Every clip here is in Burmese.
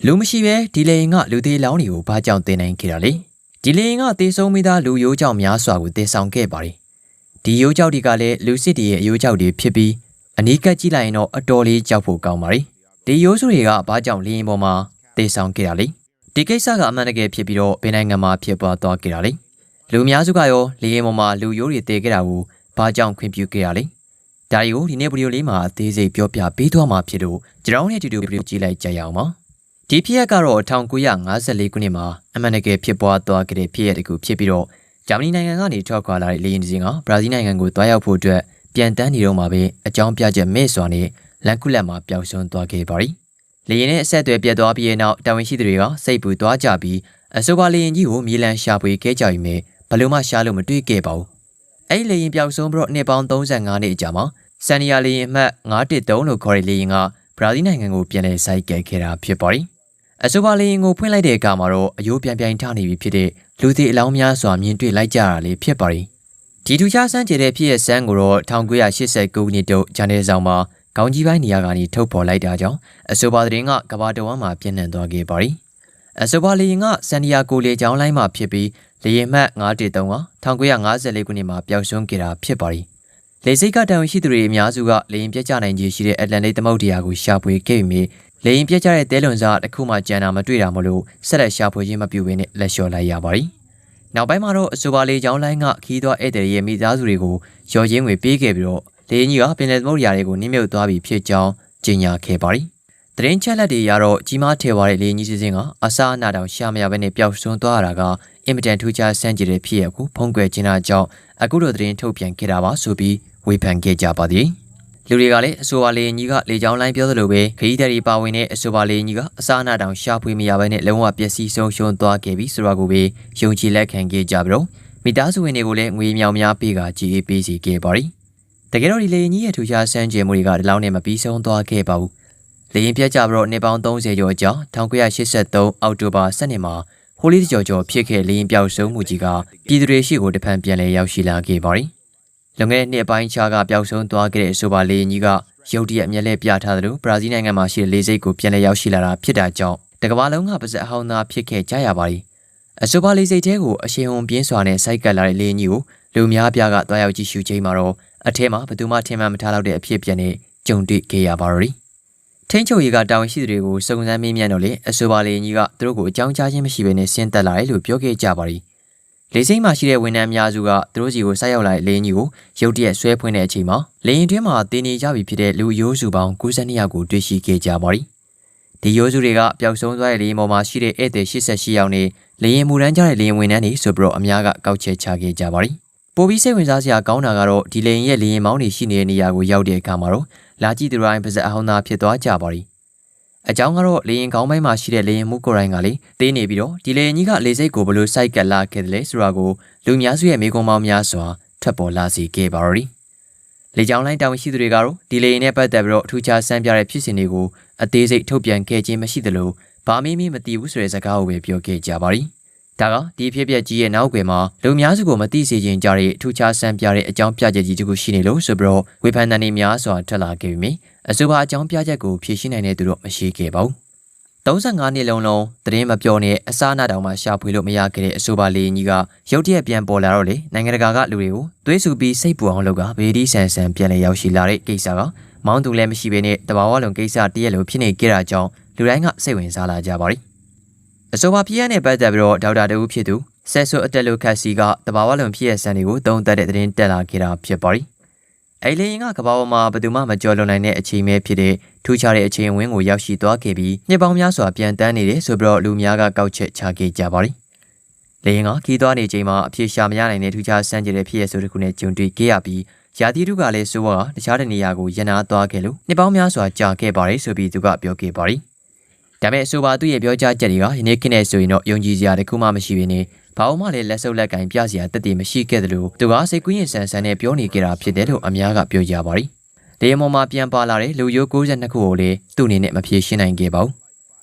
လူမရှိပဲဒီလေရင်ကလူသေးလောင်းတွေကိုဘာကြောင့်တင်နိုင်ခဲ့တာလဲဒီလေရင်ကတေဆုံးမိသားလူရိုးကြောင့်များစွာကိုတင်ဆောင်ခဲ့ပါတယ်ဒီရိုးကြောက်တွေကလည်းလူစစ်တွေရဲ့အရိုးကြောက်တွေဖြစ်ပြီးအနီးကပ်ကြည့်လိုက်ရင်တော့အတော်လေးကြောက်ဖို့ကောင်းပါတယ်ဒီရိုးစုတွေကဘာကြောင့်လေရင်ပေါ်မှာတင်ဆောင်ခဲ့တာလဲဒီကိစ္စကအမှန်တကယ်ဖြစ်ပြီးတော့ဘယ်နိုင်ငံမှာဖြစ်ပွားသွားခဲ့တာလဲလူအများစုကရောလေရင်ပေါ်မှာလူရိုးတွေတည်ခဲ့တာကိုဘာကြောင့်ခွင့်ပြုခဲ့ရလဲဒါတွေကိုဒီနေ့ဗီဒီယိုလေးမှာအသေးစိတ်ပြောပြပေးသွားမှာဖြစ်လို့ကျွန်တော်နဲ့အတူတူဗီဒီယိုကြည့်လိုက်ကြရအောင်ပါဒီဖြစ်ရပ်ကတော့1954ခုနှစ်မှာအမှန်တကယ်ဖြစ်ပွားသွားခဲ့တဲ့ဖြစ်ရပ်တစ်ခုဖြစ်ပြီးတော့ဂျာမနီနိုင်ငံကနေထွက်ခွာလာတဲ့လေယာဉ်တစ်စင်းကဘရာဇီးနိုင်ငံကိုတွားရောက်ဖို့အတွက်ပြန်တန်းနေတော့မှာပဲအကြောင်းပြချက်မဲ့စွာနဲ့လန်ကူလက်မှာပျောက်ဆုံးသွားခဲ့ပါရီလေယာဉ်နဲ့အဆက်အသွယ်ပြတ်သွားပြီးတဲ့နောက်တာဝန်ရှိသူတွေကစိတ်ပူသွားကြပြီးအဆိုပါလေယာဉ်ကြီးကိုမြေလံရှာဖွေခဲ့ကြပြီးဘယ်လိုမှရှာလို့မတွေ့ခဲ့ပါဘူးအဲ့ဒီလေယာဉ်ပျောက်ဆုံးပြီးတော့နှစ်ပေါင်း35နှစ်အကြာမှာဆန်နီယာလေယာဉ်အမှတ်913လို့ခေါ်တဲ့လေယာဉ်ကဘရာဇီးနိုင်ငံကိုပြန်လည်ဆိုက်ကယ်ခဲ့တာဖြစ်ပါရီအဆိုပါလေယာဉ်ကိုဖွင့်လိုက်တဲ့အခါမှာတော့အယိုးပြန်ထနေပြီဖြစ်တဲ့လူသေးအလောင်းများစွာမြင်တွေ့လိုက်ကြတာလေးဖြစ်ပါရီဒီထူးခြားဆန်းကျယ်တဲ့ဖြစ်ရပ်ဆန်းကိုတော့1989ခုနှစ်တုန်းဂျာနယ်ဆောင်မှာခေါင်းကြီးပိုင်းနေရာကနေထုတ်ဖော်လိုက်တာကြောင့်အဆိုပါသတင်းကကမ္ဘာတဝန်းမှာပြန့်နှံ့သွားခဲ့ပါရီအဆိုပါလေယာဉ်ကဆန်နီယာကိုလေကြောင်းလိုင်းမှာဖြစ်ပြီးလေယာဉ်မှတ်913က1954ခုနှစ်မှာပျောက်ဆုံးခဲ့တာဖြစ်ပါရီလေဆိပ်ကတာဝန်ရှိသူတွေအများစုကလေယာဉ်ပြတ်ကျနိုင်ခြေရှိတဲ့အတ္တလန်တိတ်သမုဒ္ဒရာကိုရှာဖွေခဲ့ပြီးလေရင်ပြတ်ကျတဲ့တဲလွန်စားတစ်ခုမှကြံတာမတွေ့တာမလို့ဆက်လက်ရှာဖွေခြင်းမပြုဘဲနဲ့လက်လျှော့လိုက်ရပါရီနောက်ပိုင်းမှာတော့အဆိုပါလေကြောင်းလိုင်းကခီးသွွားဧည့်သည်ရဲ့မိသားစုတွေကိုရော်ချင်းငွေပေးခဲ့ပြီးတော့လေရင်ကြီးကပင်လယ်သမုဒ္ဒရာတွေကိုနင်းမြုပ်သွားပြီးဖြစ်ကြောင်းကြေညာခဲ့ပါရီသတင်းချက်လက်တွေရတော့ကြီးမားထည်သွားတဲ့လေရင်ကြီးစင်းကအစားအနာတောင်ရှာမရဘဲနဲ့ပျောက်ဆုံးသွားတာကအင်မတန်ထူးခြားဆန်းကျယ်တဲ့ဖြစ်ရပ်ကိုဖုံးကွယ်ခြင်းအကြောင်းအခုလိုသတင်းထုတ်ပြန်ခဲ့တာပါဆိုပြီးဝေဖန်ခဲ့ကြပါသည်လူတွေကလည်းအဆိုပါလေကြီးကလေကြောင်းလိုင်းပြောသလိုပဲခရီးသည်တွေပါဝင်တဲ့အဆိုပါလေကြီးကအစားအနာတောင်ရှာဖွေမရဘဲနဲ့လုံးဝပျက်စီးဆုံးရှုံးသွားခဲ့ပြီဆိုတာကိုပဲယုံကြည်လက်ခံခဲ့ကြပြီးတော့မိသားစုဝင်တွေကိုလည်းငွေမြောင်များပေးကကြည်အေးပေးစီခဲ့ပါရီတကယ်တော့ဒီလေကြီးရဲ့ထူးခြားဆန်းကျယ်မှုတွေကဒီလောက်နဲ့မပြီးဆုံးသွားခဲ့ပါဘူးလေရင်ပြတ်ကြပြီးတော့နှစ်ပေါင်း30ကျော်ကြာ1983အောက်တိုဘာ12မှာဟိုလီကျော်ဖြစ်ခဲ့လေရင်ပျောက်ဆုံးမှုကြီးကပြည်သူတွေရှိကိုတဖန်ပြန်လည်ရောက်ရှိလာခဲ့ပါရီလွန်ခဲ့တဲ့နှစ်ပိုင်းခြားကပျောက်ဆုံးသွားခဲ့တဲ့အဆိုပါလေကြီးကရုတ်တရက်အမျက်လဲပြထားသလိုဘရာဇီးနိုင်ငံမှာရှိတဲ့လေဆိပ်ကိုပြန်လည်ရောက်ရှိလာတာဖြစ်တာကြောင့်တကမ္ဘာလုံးကပါဇက်အဟောင်းသားဖြစ်ခဲ့ကြရပါသည်အဆိုပါလေဆိပ်ထဲကိုအရှိန်ဟုန်ပြင်းစွာနဲ့ဆိုက်ကပ်လာတဲ့လေကြီးကိုလူများပြားကတွားရောက်ကြည့်ရှုချိန်မှာတော့အထဲမှာဘယ်သူမှထင်မှန်မထားတော့တဲ့အဖြစ်အပျက်နဲ့ကြုံတွေ့ခဲ့ရပါတော့တယ်ထိန်းချုပ်ရေးကတာဝန်ရှိသူတွေကိုစုံစမ်းမေးမြန်းတော့လေအဆိုပါလေကြီးကသူတို့ကိုအကြောင်းကြားခြင်းမရှိဘဲနဲ့ဆင်းသက်လာတယ်လို့ပြောခဲ့ကြပါသည်လေဆိပ်မှာရှိတဲ့ဝန်ထမ်းအများစုကသူတို့စီကိုဆိုက်ရောက်လာတဲ့လေရင်ကြီးကိုရုတ်တရက်ဆွဲဖွင့်တဲ့အချိန်မှာလေရင်တွင်းမှာတင်နေကြပြီဖြစ်တဲ့လူရိုးစုပေါင်း92ယောက်ကိုတွေ့ရှိခဲ့ကြပါသည်ဒီရိုးစုတွေကပျောက်ဆုံးသွားတဲ့လေရင်ပေါ်မှာရှိတဲ့ဧည့်သည်88ယောက်နဲ့လေရင်မူတန်းကြတဲ့လေရင်ဝန်ထမ်းတွေဆိုပြီးတော့အများကကောက်ချက်ချခဲ့ကြပါသည်ပိုပြီးစိတ်ဝင်စားစရာကောင်းတာကတော့ဒီလေရင်ရဲ့လေရင်မောင်းတွေရှိနေတဲ့နေရာကိုရောက်တဲ့အခါမှာတော့လာကြည့်သူတိုင်းပါဇက်အဟောင်းသားဖြစ်သွားကြပါသည်အကြောင်းကတော့လေရင်ခေါင်းပိုင်းမှာရှိတဲ့လေရင်မှုကိုယ်တိုင်ကလေတေးနေပြီးတော့ဒီလေရင်ကြီးကလေစိတ်ကိုဘလို့စိုက်ကပ်လာခဲ့တယ်လဲဆိုတာကိုလူများစုရဲ့မိကုံးပေါင်းများစွာထပ်ပေါ်လာစေခဲ့ပါတော့တယ်လေကြောင်းလိုင်းတာဝန်ရှိသူတွေကတော့ဒီလေရင်နဲ့ပတ်သက်ပြီးတော့အထူးခြားဆန်းပြတဲ့ဖြစ်စဉ်တွေကိုအသေးစိတ်ထုတ်ပြန်ခဲ့ခြင်းမရှိသလိုဘာမှမသိဘူးဆိုတဲ့စကားကိုပဲပြောခဲ့ကြပါသည်ဒါကဒီဖြစ်ပျက်ကြီးရဲ့နောက်ွယ်မှာလူများစုကိုမသိစေခြင်းကြတဲ့အထူးခြားဆန်းပြတဲ့အကြောင်းပြချက်ကြီးတစ်ခုရှိနေလို့ဆိုပြီးတော့ဝေဖန်တဲ့နေများစွာထွက်လာခဲ့ပြီးအဆိုပါအကြောင်းပြချက်ကိုဖြေရှင်းနိုင်တဲ့သူတော့မရှိခဲ့ပါဘူး35နှစ်လုံးသတင်းမပြောနဲ့အစားအနာတောင်မှရှာဖွေလို့မရခဲ့တဲ့အဆိုပါလေကြီးကရုတ်တရက်ပြန်ပေါ်လာတော့လေနိုင်ငံတကာကလူတွေကိုသွေးဆူပြီးစိတ်ပူအောင်လုပ်ကဗေဒီဆန်ပြန်လည်ရောက်ရှိလာတဲ့ကိစ္စကမောင်းသူလည်းမရှိဘဲနဲ့တဘာဝလုံးကိစ္စတရက်လိုဖြစ်နေကြတာကြောင့်လူတိုင်းကစိတ်ဝင်စားလာကြပါပြီအဆိုပါဖြစ်ရတဲ့ပတ်သက်ပြီးတော့ဒေါက်တာတူဖြစ်သူဆက်ဆိုအတက်လိုခက်စီကတဘာဝလုံးဖြစ်ရဆန်တွေကိုသုံးသပ်တဲ့သတင်းတက်လာခဲ့တာဖြစ်ပါပြီအဲ့လေရင်ကကဘာပေါ်မှာဘယ်သူမှမကြော်လွန်နိုင်တဲ့အချိန်ပဲဖြစ်တဲ့ထူးခြားတဲ့အချိန်ဝင်းကိုရောက်ရှိသွားခဲ့ပြီးနှစ်ပေါင်းများစွာပြန်တန်းနေတယ်ဆိုပြီးတော့လူများကကောက်ချက်ချခဲ့ကြပါလိမ့်လေရင်ကခီးသွားနေချိန်မှာအဖြစ်ရှာမရနိုင်တဲ့ထူးခြားဆန်းကျယ်တဲ့ဖြစ်ရဆိုတဲ့ခုနဲ့ကြုံတွေ့ခဲ့ရပြီးယာတီတုကလည်းဆိုးကတခြားတဲ့နေရာကိုရန်နာသွားခဲ့လို့နှစ်ပေါင်းများစွာကြာခဲ့ပါတယ်ဆိုပြီးသူကပြောခဲ့ပါလိမ့်ဒါပေမဲ့ဆိုပါသူ့ရဲ့ပြောကြားချက်တွေကယနေ့ခေတ်နဲ့ဆိုရင်တော့ယုံကြည်စရာတခုမှမရှိဘဲနဲ့ဘာမှလည်းလက်စုပ်လက်ကင်ပြစရာတည်မရှိခဲ့သလိုသူကစိတ်ကူးရင်ဆန်ဆန်နဲ့ပြောနေကြတာဖြစ်တယ်လို့အများကပြောကြပါရီလေရင်ပေါ်မှာပြန်ပါလာတဲ့လူရိုး92ခုကိုလည်းသူ့အနေနဲ့မဖြေရှင်းနိုင်ခဲ့ပါဘူး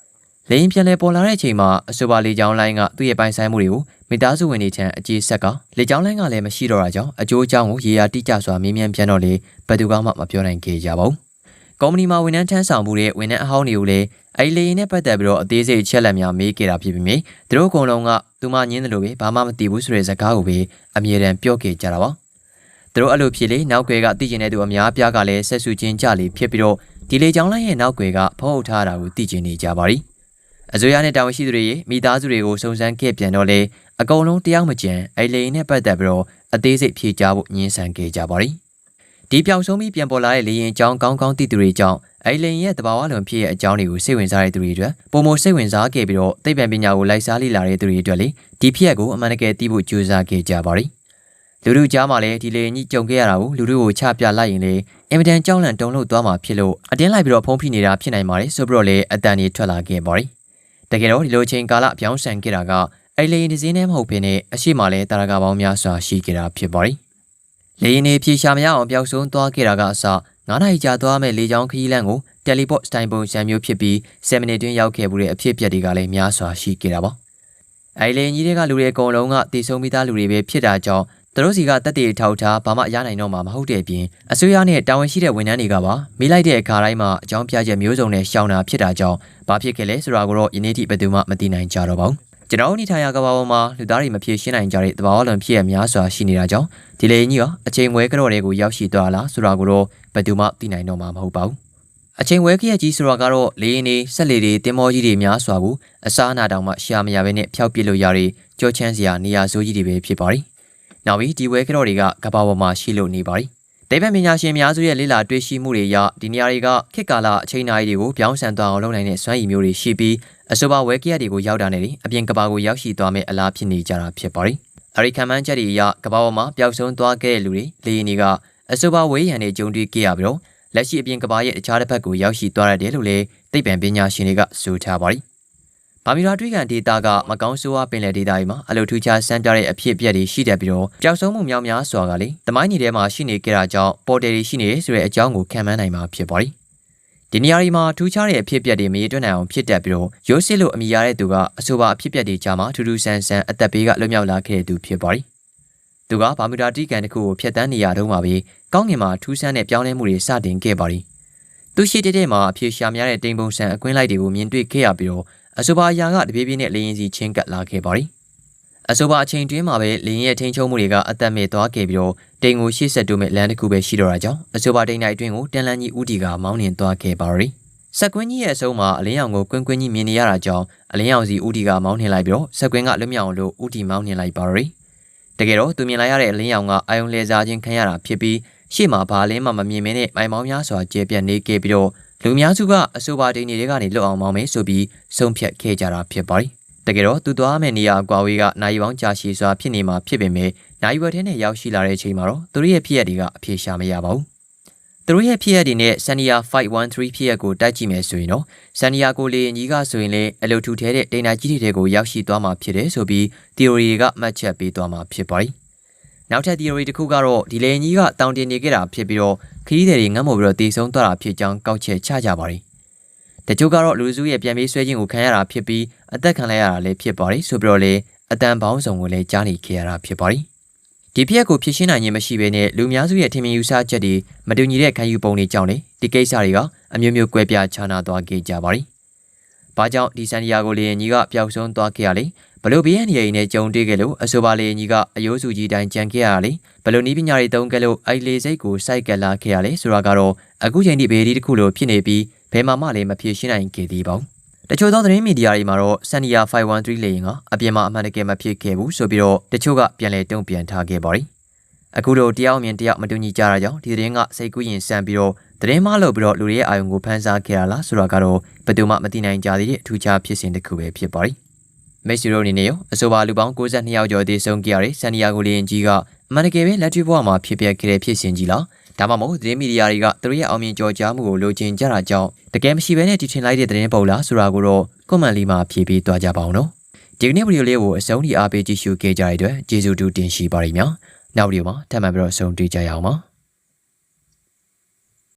လေရင်ပြန်လဲပေါ်လာတဲ့အချိန်မှာအဆိုပါလေကြောင်းလိုင်းကသူ့ရဲ့ပိုင်ဆိုင်မှုတွေကိုမိသားစုဝင်တွေထံအကျေးဆက်ကလေကြောင်းလိုင်းကလည်းမရှိတော့တာကြောင့်အကျိုးအကြောင်းကိုရေရာတိကျစွာမေးမြန်းပြန်တော့လေဘယ်သူမှမပြောနိုင်ခဲ့ကြပါဘူး ကုမ္ပဏီမှာဝန်ထမ်းထမ်းဆောင်မှုတဲ့ဝန်ထမ်းအဟောင်းတွေကိုလည်းအဲ့လေရင်နဲ့ပတ်သက်ပြီးတော့အသေးစိတ်ချက်လက်များမေးခဲ့တာဖြစ်ပြီးမြင်သူတို့အကုန်လုံးကသူမညင်းတယ်လို့ပဲဘာမှမသိဘူးဆိုတဲ့စကားကိုပဲအမြဲတမ်းပြောခဲ့ကြတာပါသူတို့အဲ့လိုဖြစ်လေနောက်ွယ်ကသိကျင်တဲ့သူအများအပြားကလည်းဆက်ဆူချင်းကြလေဖြစ်ပြီးတော့ဒီလေကြောင်းလိုင်းရဲ့နောက်ွယ်ကဖုံးအုပ်ထားတာကိုသိကျင်နေကြပါရီအစိုးရနဲ့တာဝန်ရှိသူတွေရဲ့မိသားစုတွေကိုစုံစမ်းခဲ့ပြန်တော့လေအကုန်လုံးတယောက်မကျန်အဲ့လေရင်နဲ့ပတ်သက်ပြီးတော့အသေးစိတ်ဖြေကြားဖို့ညှင်းဆန်ခဲ့ကြပါရီဒီပြောင်ဆုံးပြီးပြန်ပေါ်လာတဲ့လေရင်အကြောင်းကောင်းကောင်းသိသူတွေကြောင့်အဲ့လေရင်ရဲ့တဘာဝလွန်ဖြစ်ရဲ့အကြောင်းတွေကိုစိတ်ဝင်စားတဲ့သူတွေအတွက်ပုံမစိတ်ဝင်စားခဲ့ပြီးတော့သိပ္ပံပညာကိုလိုက်စားလေ့လာတဲ့သူတွေအတွက်လေဒီဖြစ်ရက်ကိုအမှန်တကယ်သိဖို့ကြိုးစားခဲ့ကြပါရီလူတို့ကြားမှာလည်းဒီလေရင်ကြီးကြုံခဲ့ရတာကိုလူတို့ကိုချပြလိုက်ရင်လေအင်မတန်ကြောက်လန့်တုန်လှုပ်သွားမှာဖြစ်လို့အတင်းလိုက်ပြီးတော့ဖုံးဖိနေတာဖြစ်နိုင်ပါတယ်ဆိုပြီးတော့လေအတန်ကြီးထွက်လာခဲ့ပါရီတကယ်တော့ဒီလိုချိန်ကာလပြောင်းဆန်ခဲ့တာကအဲ့လေရင်ဒီစင်းနဲ့မဟုတ်ဘဲနဲ့အရှိမလဲတာရကပေါင်းများစွာရှိခဲ့တာဖြစ်ပါရီလေရင်နေဖြေရှာမရအောင်ပျောက်ဆုံးသွားခဲ့တာကအစ9 နာရီကြာသွားမဲ့လေကြောင်းခရီးလမ်းကိုတယ်လီပေါ့စတိုင်ပုံစံမျိုးဖြစ်ပြီး7 မိနစ်တွင်းရောက်ခဲ့မှုတဲ့အဖြစ်အပျက်တွေကလည်းများစွာရှိခဲ့တာပါအဲ့လေကြီးတွေကလူတွေအကုန်လုံးကတည်ဆုံမိသားလူတွေပဲဖြစ်တာကြောင့်သူတို့စီကတက်တည်ထောက်ထားဘာမှရနိုင်တော့မှာမဟုတ်တဲ့အပြင်အစိုးရနဲ့တာဝန်ရှိတဲ့ဝန်ထမ်းတွေကပါမိလိုက်တဲ့အခါတိုင်းမှာအကြောင်းပြချက်မျိုးစုံနဲ့ရှောင်တာဖြစ်တာကြောင့်ဘာဖြစ်ခဲ့လဲဆိုတာကိုတော့ယနေ့ထိဘယ်သူမှမသိနိုင်ကြတော့ပါဘူးကျွန်တော်နေထိုင်ရာကဘာပေါ်မှာလူသားတွေမဖြေရှင်းနိုင်ကြတဲ့တဘာဝလွန်ဖြစ်ရများစွာရှိနေတာကြောင့်ဒီလေကြီးကအချိန်ဝဲကြော့တွေကိုရောက်ရှိသွားလားဆိုတာကိုတော့ဘယ်သူမှသိနိုင်တော့မှာမဟုတ်ပါဘူးအချိန်ဝဲခရက်ကြီးဆိုတာကတော့လေရင်နေဆက်လေတွေတင်မောကြီးတွေများစွာကိုအစားအနာတောင်မှရှာမရဘဲနဲ့ဖျောက်ပစ်လို့ရတဲ့ကြောချမ်းစရာနေရာဆိုးကြီးတွေပဲဖြစ်ပါရီနောက်ပြီးဒီဝဲကြော့တွေကကဘာပေါ်မှာရှိလို့နေပါရီတိဗ္ဗံပညာရှင်များစုရဲ့လေ့လာတွေ့ရှိမှုတွေအရဒီနေရာတွေကခေတ်ကာလအချိန်နာရီတွေကိုပြောင်းဆန်သွားအောင်လုပ်နိုင်တဲ့စွမ်းရည်မျိုးတွေရှိပြီးအဆိုပါဝဲကရက်တွေကိုရောက်တာနဲ့အပြင်ကဘာကိုရောက်ရှိသွားမဲ့အလားဖြစ်နေကြတာဖြစ်ပါရီအရိခံမှန်းချက်တွေအရကဘာပေါ်မှာပျောက်ဆုံးသွားခဲ့တဲ့လူတွေလေရင်တွေကအဆိုပါဝဲရံတွေဂျုံတွေ့ခဲ့ရပြီးတော့လက်ရှိအပြင်ကဘာရဲ့အခြားတစ်ဖက်ကိုရောက်ရှိသွားရတယ်လို့လည်းသိပ္ပံပညာရှင်တွေကဆိုထားပါရီဘာမီရာတွေးကန်ဒေတာကမကောင်းဆိုးဝါးပင်လယ်ဒေတာတွေမှာအလိုထူးခြားစမ်းပြတဲ့အဖြစ်အပျက်တွေရှိတတ်ပြီးတော့ပျောက်ဆုံးမှုများများစွာကလေတမိုင်းကြီးထဲမှာရှိနေကြတာကြောင့်ပေါ်တယ်တွေရှိနေဆိုတဲ့အကြောင်းကိုခံမှန်းနိုင်မှာဖြစ်ပါရီဒီနေရာတွေမှာထူးခြားတဲ့အဖြစ်အပျက်တွေမရေတွက်နိုင်အောင်ဖြစ်တတ်ပြီးတော့ရိုးစစ်လို့အမိရတဲ့သူကအဆိုပါအဖြစ်အပျက်တွေကြားမှာထူးထူးဆန်းဆန်းအသက်ဘေးကလွတ်မြောက်လာခဲ့တဲ့သူဖြစ်ပါရီသူကဘာမီရာတီကန်တစ်ခုကိုဖျက်ဆီးနေရတော့မှပဲကောင်းငင်မှာထူးဆန်းတဲ့ပြောင်းလဲမှုတွေစတင်ခဲ့ပါရီသူရှိတဲ့မှာအဖြေရှာများတဲ့တိမ်ပုံစံအကွင်းလိုက်တွေကိုမြင်တွေ့ခဲ့ရပြီးတော့အဆိုပါအရာကတပြေးပြေးနဲ့လေရင်စီချင်းကပ်လာခဲ့ပါရီအဆိုပါအချိန်တွင်းမှာပဲလေရင်ရဲ့ထိန်းချုပ်မှုတွေကအသက်မဲ့သွားခဲ့ပြီးတော့တိမ်ကိုရှေ့ဆက်တိုးမဲ့လမ်းတစ်ခုပဲရှိတော့တာကြောင့်အဆိုပါတိမ်နိုင်အတွင်းကိုတန်လန်းကြီးဦးတီကမောင်းနှင်သွားခဲ့ပါရီဆက်ကွင်းကြီးရဲ့အဆုံးမှာအလင်းရောင်ကိုကွင်းကွင်းကြီးမြင်နေရတာကြောင့်အလင်းရောင်စီဦးတီကမောင်းနှင်လိုက်ပြီးတော့ဆက်ကွင်းကလွတ်မြောက်အောင်လို့ဦးတီမောင်းနှင်လိုက်ပါရီတကယ်တော့သူမြင်လိုက်ရတဲ့အလင်းရောင်ကအာယုံလဲစားခြင်းခံရတာဖြစ်ပြီးရှေ့မှာဘာလင်းမှမမြင်မင်းနဲ့မိုင်မောင်းများစွာကျဲပြတ်နေခဲ့ပြီးတော့လူများစုကအဆိုပါတိမ်တွေကနေလွတ်အောင်မောင်းမယ်ဆိုပြီးဆုံးဖြတ်ခဲ့ကြတာဖြစ်ပါရီတကယ်တော့သူသွားမယ့်နေရာအကွာဝေးကနိုင်ပေါင်းကြာရှည်စွာဖြစ်နေမှာဖြစ်ပေမဲ့နိုင်ဝက်ထဲနဲ့ရောက်ရှိလာတဲ့အချိန်မှာတော့သူတို့ရဲ့ဖြစ်ရပ်တွေကအဖြေရှာမရပါဘူးသူတို့ရဲ့ဖြစ်ရပ်တွေနဲ့ဆန်နီယာ513ဖြစ်ရပ်ကိုတိုက်ကြည့်မယ်ဆိုရင်တော့ဆန်နီယာကိုလေရင်ကြီးကဆိုရင်လည်းအလိုထူထဲတဲ့တိမ်နာကြီးတွေကိုရောက်ရှိသွားမှာဖြစ်တယ်ဆိုပြီး theory တွေကမှတ်ချက်ပေးသွားမှာဖြစ်ပါရီနောက်ထပ် theory တစ်ခုကတော့ဒီလေရင်ကြီးကတောင်တင်နေခဲ့တာဖြစ်ပြီးတော့ခရီးသည်တွေငတ်မို့ပြီးတော့တည်ဆုံးသွားတာဖြစ်ကြောင်းကောက်ချက်ချကြပါရီတချို့ကတော့လူစုရဲ့ပြန်ပြေးဆွဲခြင်းကိုခံရတာဖြစ်ပြီးအသက်ခံလိုက်ရတာလည်းဖြစ်ပါရီဆိုပြီးတော့လေအတန်ပေါင်းစုံကိုလည်းကြားနေခဲ့ရတာဖြစ်ပါရီဒီဖြစ်ကိုဖြစ်ရှင်းနိုင်ခြင်းမရှိဘဲနဲ့လူများစုရဲ့ထင်မြင်ယူဆချက်တွေမတူညီတဲ့ခံယူပုံတွေကြောင့်လေဒီကိစ္စတွေကအမျိုးမျိုးကွဲပြားခြားနားသွားခဲ့ကြပါရီဘာကြောင့်ဒီဆန်ဒီယာကိုလေရင်ကြီးကပျောက်ဆုံးသွားခဲ့ရလဲဘလို့ဘေးရန်နေရင်နဲ့ကြုံတွေ့ခဲ့လို့အဆိုပါလေရင်ကြီးကအယိုးစုကြီးတိုင်းကြံခဲ့ရတာလေဘလို့နီးပညာတွေတုံးခဲ့လို့အိုက်လေစိတ်ကိုစိုက်ကလာခဲ့ရလဲဆိုတာကတော့အခုချိန်ထိဘေးဒီတစ်ခုလိုဖြစ်နေပြီးဘယ်မှလည်းမဖြစ်ရှင်းနိုင်ခဲ့သေးပါဘူးတချို့သောသတင်းမီဒီယာတွေမှာတော့ဆန်နီယာ513လေရင်ကအပြင်မှာအမှန်တကယ်မဖြစ်ခဲ့ဘူးဆိုပြီးတော့တချို့ကပြန်လဲတုံ့ပြန်ထားခဲ့ပါရီအခုတော့တယောက်မြင်တယောက်မတူညီကြတာကြောင့်ဒီသတင်းကစိတ်ကူးရင်ဆန်ပြီးတော့သတင်းမှားလို့ပြီးတော့လူတွေရဲ့အာယုံကိုဖန်ဆားခဲ့ရလားဆိုတာကတော့ဘယ်သူမှမသိနိုင်ကြသေးတဲ့အထူးခြားဖြစ်စဉ်တစ်ခုပဲဖြစ်ပါရီမိတ်ဆွေတို့အနေနဲ့ရောအဆိုပါလူပေါင်း62ယောက်ကျော်တည်ဆုံးခဲ့ရတဲ့ဆန်နီယာကိုလေရင်ကြီးကအမှန်တကယ်ပဲလက်တွေ့ဘဝမှာဖြစ်ပျက်ခဲ့တဲ့ဖြစ်စဉ်ကြီးလားဒါမှမဟုတ်သတင်းမီဒီယာတွေကသူတို့ရဲ့အောင်မြင်ကြော်ကြားမှုကိုလိုချင်ကြတာကြောင့်တကယ်မရှိဘဲနဲ့တည်ထင်လိုက်တဲ့သတင်းပုံလားဆိုတာကိုတော့ကွန်မန့်လေးမှာဖြည့်ပေးသွားကြပါအောင်နော်ဒီကနေ့ဗီဒီယိုလေးကိုအဆုံးထိအားပေးကြည့်ရှုခဲ့ကြတဲ့အတွက်ကျေးဇူးတူတင်ရှိပါရစေ။နောက်ဗီဒီယိုမှာထပ်မံပြီးတော့ဆုံတွေ့ကြရအောင်ပါ။